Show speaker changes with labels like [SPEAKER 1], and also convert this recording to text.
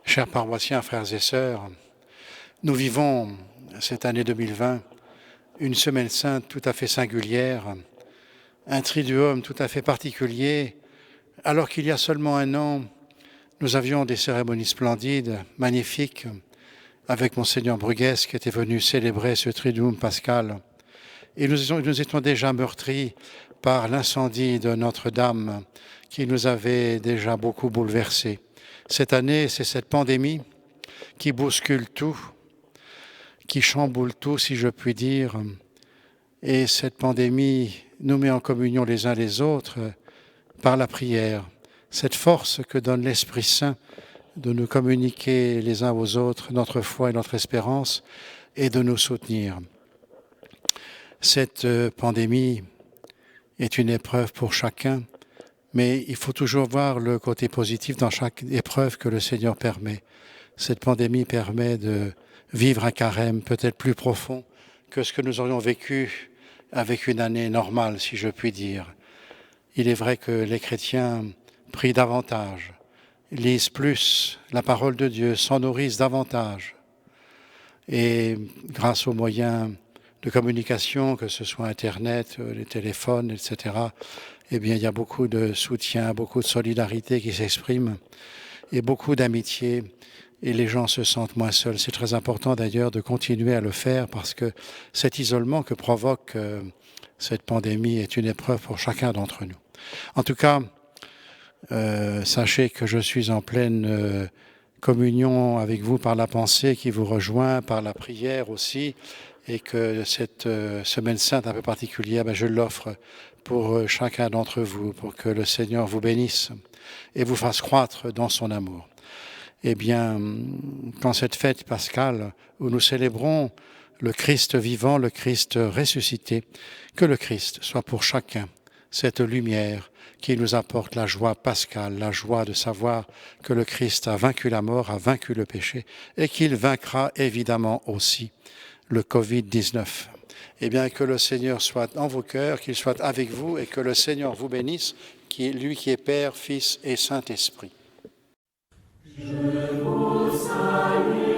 [SPEAKER 1] Chers paroissiens, frères et sœurs, nous vivons cette année 2020 une semaine sainte tout à fait singulière, un triduum tout à fait particulier, alors qu'il y a seulement un an, nous avions des cérémonies splendides, magnifiques, avec Monseigneur Bruguès qui était venu célébrer ce triduum pascal. Et nous étions déjà meurtris par l'incendie de Notre-Dame qui nous avait déjà beaucoup bouleversés. Cette année, c'est cette pandémie qui bouscule tout, qui chamboule tout, si je puis dire. Et cette pandémie nous met en communion les uns les autres par la prière. Cette force que donne l'Esprit Saint de nous communiquer les uns aux autres notre foi et notre espérance et de nous soutenir. Cette pandémie est une épreuve pour chacun, mais il faut toujours voir le côté positif dans chaque épreuve que le Seigneur permet. Cette pandémie permet de vivre un carême peut-être plus profond que ce que nous aurions vécu avec une année normale, si je puis dire. Il est vrai que les chrétiens prient davantage, lisent plus la parole de Dieu, s'en nourrissent davantage. Et grâce aux moyens de communication, que ce soit Internet, les téléphones, etc., eh bien, il y a beaucoup de soutien, beaucoup de solidarité qui s'exprime et beaucoup d'amitié et les gens se sentent moins seuls. C'est très important d'ailleurs de continuer à le faire parce que cet isolement que provoque cette pandémie est une épreuve pour chacun d'entre nous. En tout cas, sachez que je suis en pleine communion avec vous par la pensée qui vous rejoint, par la prière aussi, et que cette semaine sainte un peu particulière, je l'offre pour chacun d'entre vous, pour que le Seigneur vous bénisse et vous fasse croître dans son amour. Eh bien, quand cette fête pascale, où nous célébrons le Christ vivant, le Christ ressuscité, que le Christ soit pour chacun cette lumière qui nous apporte la joie pascale, la joie de savoir que le Christ a vaincu la mort, a vaincu le péché, et qu'il vaincra évidemment aussi le Covid-19. Eh bien, que le Seigneur soit dans vos cœurs, qu'il soit avec vous, et que le Seigneur vous bénisse, lui qui est Père, Fils et Saint-Esprit.
[SPEAKER 2] Je vous salue.